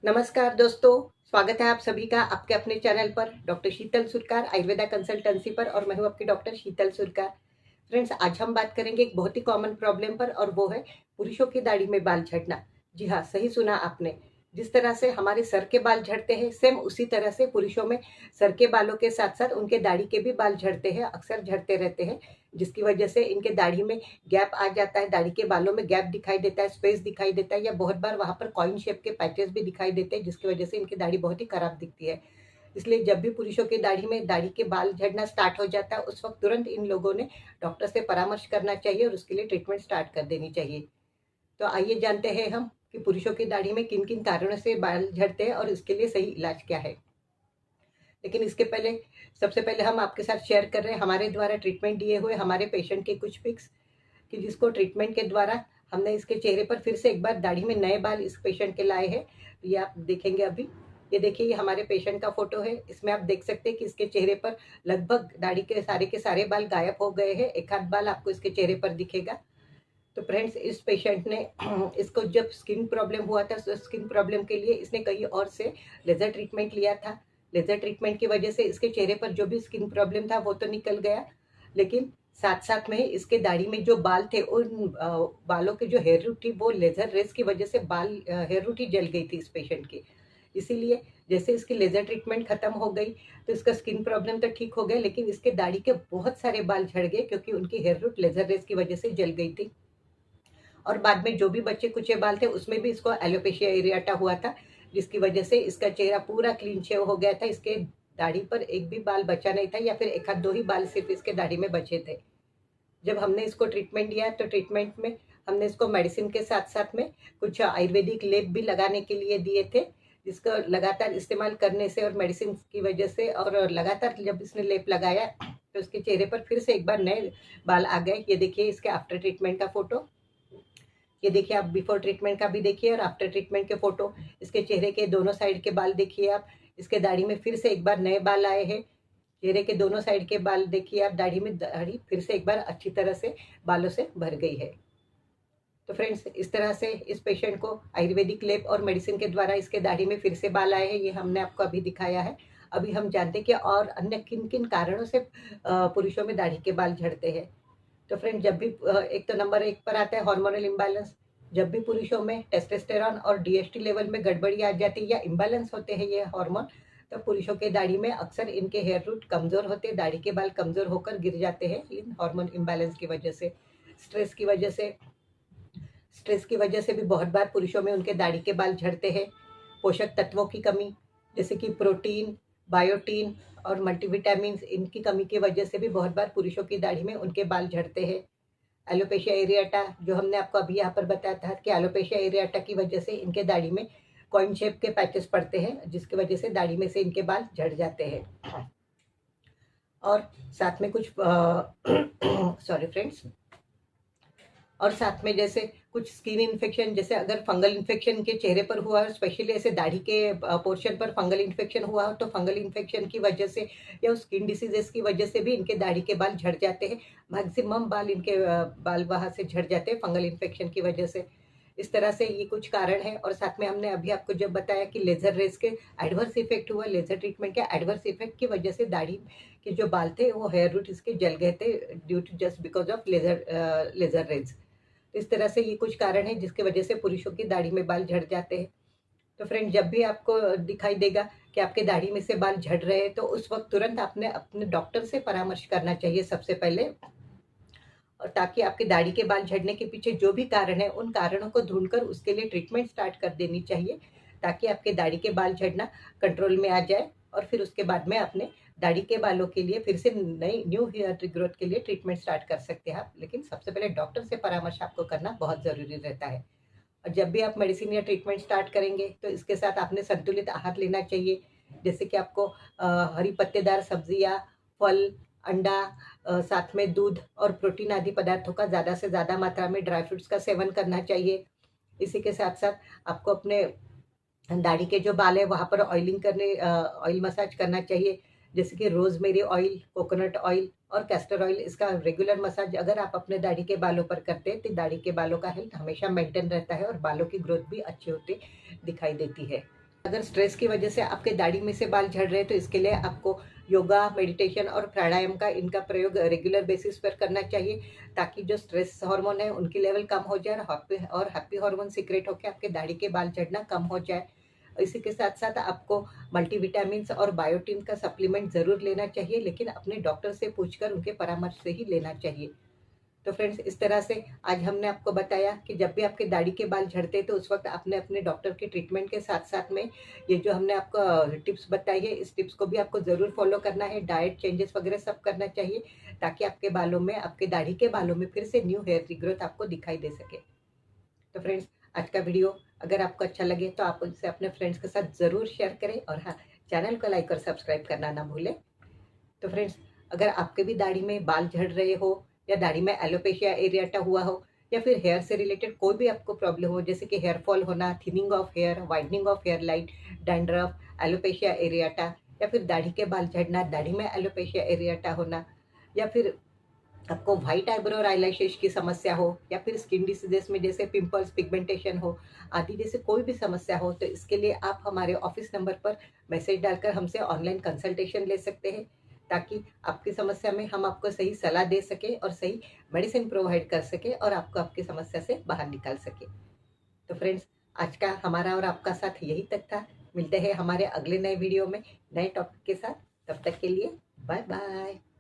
नमस्कार दोस्तों, स्वागत है आप सभी का आपके अपने चैनल पर डॉक्टर शीतल सुरकार आयुर्वेदा कंसल्टेंसी पर। और मैं हूं आपकी डॉक्टर शीतल सुरकार। फ्रेंड्स, आज हम बात करेंगे एक बहुत ही कॉमन प्रॉब्लम पर, और वो है पुरुषों की दाढ़ी में बाल झड़ना। जी हाँ, सही सुना आपने। जिस तरह से हमारे सर के बाल झड़ते हैं, सेम उसी तरह से पुरुषों में सर के बालों के साथ साथ उनके दाढ़ी के भी बाल झड़ते हैं, अक्सर झड़ते रहते हैं। जिसकी वजह से इनके दाढ़ी में गैप आ जाता है, दाढ़ी के बालों में गैप दिखाई देता है, स्पेस दिखाई देता है, या बहुत बार वहां पर कॉइन शेप के पैचेस भी दिखाई देते हैं, जिसकी वजह से इनकी दाढ़ी बहुत ही खराब दिखती है। इसलिए जब भी पुरुषों की दाढ़ी में दाढ़ी के बाल झड़ना स्टार्ट हो जाता है, उस वक्त तुरंत इन लोगों ने डॉक्टर से परामर्श करना चाहिए और उसके लिए ट्रीटमेंट स्टार्ट कर देनी चाहिए। तो आइए जानते हैं हम कि पुरुषों की दाढ़ी में किन किन कारणों से बाल झड़ते हैं और इसके लिए सही इलाज क्या है। लेकिन इसके पहले सबसे पहले हम आपके साथ शेयर कर रहे हैं हमारे द्वारा ट्रीटमेंट दिए हुए हमारे पेशेंट के कुछ पिक्स, कि जिसको ट्रीटमेंट के द्वारा हमने इसके चेहरे पर फिर से एक बार दाढ़ी में नए बाल इस पेशेंट के लाए हैं। तो ये आप देखेंगे अभी। ये देखिए, ये हमारे पेशेंट का फोटो है। इसमें आप देख सकते हैं कि इसके चेहरे पर लगभग दाढ़ी के सारे बाल गायब हो गए हैं। एक आध बाल आपको इसके चेहरे पर दिखेगा। तो फ्रेंड्स, इस पेशेंट ने इसको जब स्किन प्रॉब्लम हुआ था, तो स्किन प्रॉब्लम के लिए इसने कहीं और से लेजर ट्रीटमेंट लिया था। लेजर ट्रीटमेंट की वजह से इसके चेहरे पर जो भी स्किन प्रॉब्लम था वो तो निकल गया, लेकिन साथ साथ में इसके दाढ़ी में जो बाल थे, उन बालों के जो हेयर रूट थी, वो लेजर रेस की वजह से हेयर रूट ही जल गई थी इस पेशेंट की। इसीलिए जैसे इसकी लेजर ट्रीटमेंट खत्म हो गई, तो इसका स्किन प्रॉब्लम तो ठीक हो गया, लेकिन इसके दाढ़ी के बहुत सारे बाल झड़ गए, क्योंकि उनकी हेयर रूट लेजर रेस की वजह से जल गई थी। और बाद में जो भी बच्चे कुचे बाल थे, उसमें भी इसको एलोपेशिया एरियाटा हुआ था, जिसकी वजह से इसका चेहरा पूरा क्लीन शेव हो गया था। इसके दाढ़ी पर एक भी बाल बचा नहीं था, या फिर एक आध दो ही बाल सिर्फ इसके दाढ़ी में बचे थे। जब हमने इसको ट्रीटमेंट दिया, तो ट्रीटमेंट में हमने इसको मेडिसिन के साथ साथ में कुछ आयुर्वेदिक लेप भी लगाने के लिए दिए थे, जिसका लगातार इस्तेमाल करने से और मेडिसिन की वजह से, और लगातार जब इसने लेप लगाया, तो उसके चेहरे पर फिर से एक बार नए बाल आ गए। ये देखिए इसके आफ्टर ट्रीटमेंट का फोटो। ये देखिए, आप बिफोर ट्रीटमेंट का भी देखिए और आफ्टर ट्रीटमेंट के फोटो। इसके चेहरे के दोनों साइड के बाल देखिए आप। इसके दाढ़ी में फिर से एक बार नए बाल आए हैं। चेहरे के दोनों साइड के बाल देखिए आप। दाढ़ी में दाढ़ी फिर से एक बार अच्छी तरह से बालों से भर गई है। तो फ्रेंड्स, इस तरह से इस पेशेंट को आयुर्वेदिक लेप और मेडिसिन के द्वारा इसके दाढ़ी में फिर से बाल आए हैं। ये हमने आपको अभी दिखाया है। अभी हम जानते हैं कि और अन्य किन किन कारणों से पुरुषों में दाढ़ी के बाल झड़ते हैं। तो फ्रेंड, जब भी एक तो नंबर एक पर आता है हार्मोनल इम्बैलेंस। जब भी पुरुषों में टेस्टोस्टेरोन और डीएचटी लेवल में गड़बड़ी आ जाती है या इम्बैलेंस होते हैं ये हार्मोन, तो पुरुषों के दाढ़ी में अक्सर इनके हेयर रूट कमजोर होते हैं, दाढ़ी के बाल कमजोर होकर गिर जाते हैं इन हार्मोन इम्बैलेंस की वजह से। स्ट्रेस की वजह से स्ट्रेस की वजह से भी बहुत बार पुरुषों में उनके दाढ़ी के बाल झड़ते हैं। पोषक तत्वों की कमी, जैसे कि प्रोटीन, बायोटीन और मल्टीविटामिन, इनकी कमी की वजह से भी बहुत बार पुरुषों की दाढ़ी में उनके बाल झड़ते हैं। एलोपेशिया एरियाटा, जो हमने आपको अभी यहाँ पर बताया था कि एलोपेशिया एरियाटा की वजह से इनके दाढ़ी में कॉइन शेप के पैचेस पड़ते हैं, जिसकी वजह से दाढ़ी में से इनके बाल झड़ जाते हैं। और साथ में कुछ सॉरी फ्रेंड्स, और साथ में जैसे कुछ स्किन इन्फेक्शन, जैसे अगर फंगल इन्फेक्शन के चेहरे पर हुआ, स्पेशली ऐसे दाढ़ी के पोर्शन पर फंगल इन्फेक्शन हुआ हो, तो फंगल इन्फेक्शन की वजह से या स्किन डिसीजेस की वजह से भी इनके दाढ़ी के बाल झड़ जाते हैं। मैक्सिमम बाल इनके बाल वहां से झड़ जाते हैं फंगल इन्फेक्शन की वजह से। इस तरह से ये कुछ कारण है। और साथ में हमने अभी आपको जब बताया कि लेजर रेज के एडवर्स इफेक्ट हुआ, लेजर ट्रीटमेंट के एडवर्स इफेक्ट की वजह से दाढ़ी के जो बाल थे वो हेयर रूट इसके जल गए थे, due to just because of laser rays. तो इस तरह से ये कुछ कारण है जिसकी वजह से पुरुषों की दाढ़ी में बाल झड़ जाते हैं। तो फ्रेंड, जब भी आपको दिखाई देगा कि आपके दाढ़ी में से बाल झड़ रहे हैं, तो उस वक्त तुरंत आपने अपने डॉक्टर से परामर्श करना चाहिए सबसे पहले, और ताकि आपके दाढ़ी के बाल झड़ने के पीछे जो भी कारण है, उन कारणों को ढूंढकर उसके लिए ट्रीटमेंट स्टार्ट कर देनी चाहिए, ताकि आपके दाढ़ी के बाल झड़ना कंट्रोल में आ जाए। और फिर उसके बाद में अपने दाढ़ी के बालों के लिए फिर से नई न्यू हेयर ग्रोथ के लिए ट्रीटमेंट स्टार्ट कर सकते हैं आप। लेकिन सबसे पहले डॉक्टर से परामर्श आपको करना बहुत ज़रूरी रहता है। और जब भी आप मेडिसिन या ट्रीटमेंट स्टार्ट करेंगे, तो इसके साथ आपने संतुलित आहार लेना चाहिए। जैसे कि आपको हरी पत्तेदार सब्जियां, फल, अंडा, साथ में दूध और प्रोटीन आदि पदार्थों का ज़्यादा से ज़्यादा मात्रा में, ड्राई फ्रूट्स का सेवन करना चाहिए। इसी के साथ साथ आपको अपने दाढ़ी के जो बाल है वहाँ पर ऑयलिंग करने, ऑयल मसाज करना चाहिए। जैसे कि रोजमेरी ऑयल, कोकोनट ऑयल और कैस्टर ऑयल, इसका रेगुलर मसाज अगर आप अपने दाढ़ी के बालों पर करते हैं, तो दाढ़ी के बालों का हेल्थ हमेशा मेंटेन रहता है और बालों की ग्रोथ भी अच्छी होती दिखाई देती है। अगर स्ट्रेस की वजह से आपके दाढ़ी में से बाल झड़ रहे हैं तो इसके लिए आपको योगा, मेडिटेशन और प्राणायाम का इनका प्रयोग रेगुलर बेसिस पर करना चाहिए, ताकि जो स्ट्रेस हार्मोन है उनकी लेवल कम हो जाए और हैप्पी हार्मोन सीक्रेट होकर आपके दाढ़ी के बाल झड़ना कम हो जाए। इसी के साथ साथ आपको मल्टीविटामिन्स और बायोटिन का सप्लीमेंट ज़रूर लेना चाहिए, लेकिन अपने डॉक्टर से पूछकर उनके परामर्श से ही लेना चाहिए। तो फ्रेंड्स, इस तरह से आज हमने आपको बताया कि जब भी आपके दाढ़ी के बाल झड़ते हैं तो उस वक्त आपने अपने डॉक्टर के ट्रीटमेंट के साथ साथ में ये जो हमने आपको टिप्स बताई है, इस टिप्स को भी आपको ज़रूर फॉलो करना है। डाइट चेंजेस वगैरह सब करना चाहिए, ताकि आपके बालों में, आपके दाढ़ी के बालों में फिर से न्यू हेयर रिग्रोथ आपको दिखाई दे सके। तो फ्रेंड्स, आज का वीडियो अगर आपको अच्छा लगे तो आप उसे अपने फ्रेंड्स के साथ ज़रूर शेयर करें, और हाँ, चैनल को लाइक और सब्सक्राइब करना ना भूलें। तो फ्रेंड्स, अगर आपके भी दाढ़ी में बाल झड़ रहे हो, या दाढ़ी में एलोपेशिया एरियाटा हुआ हो, या फिर हेयर से रिलेटेड कोई भी आपको प्रॉब्लम हो, जैसे कि हेयर फॉल होना, thinning of hair, widening of hair line, dandruff, alopecia areata, या फिर दाढ़ी के बाल झड़ना, दाढ़ी में एलोपेशिया एरियाटा होना, या फिर आपको व्हाइट आईब्रो और आईलैशेस की समस्या हो, या फिर स्किन डिसीजेस में जैसे पिंपल्स, पिगमेंटेशन हो आदि जैसे कोई भी समस्या हो, तो इसके लिए आप हमारे ऑफिस नंबर पर मैसेज डालकर हमसे ऑनलाइन कंसल्टेशन ले सकते हैं, ताकि आपकी समस्या में हम आपको सही सलाह दे सके और सही मेडिसिन प्रोवाइड कर सके और आपको आपकी समस्या से बाहर निकाल सके। तो फ्रेंड्स, आज का हमारा और आपका साथ यही तक था। मिलते हैं हमारे अगले नए वीडियो में नए टॉपिक के साथ। तब तक के लिए बाय बाय।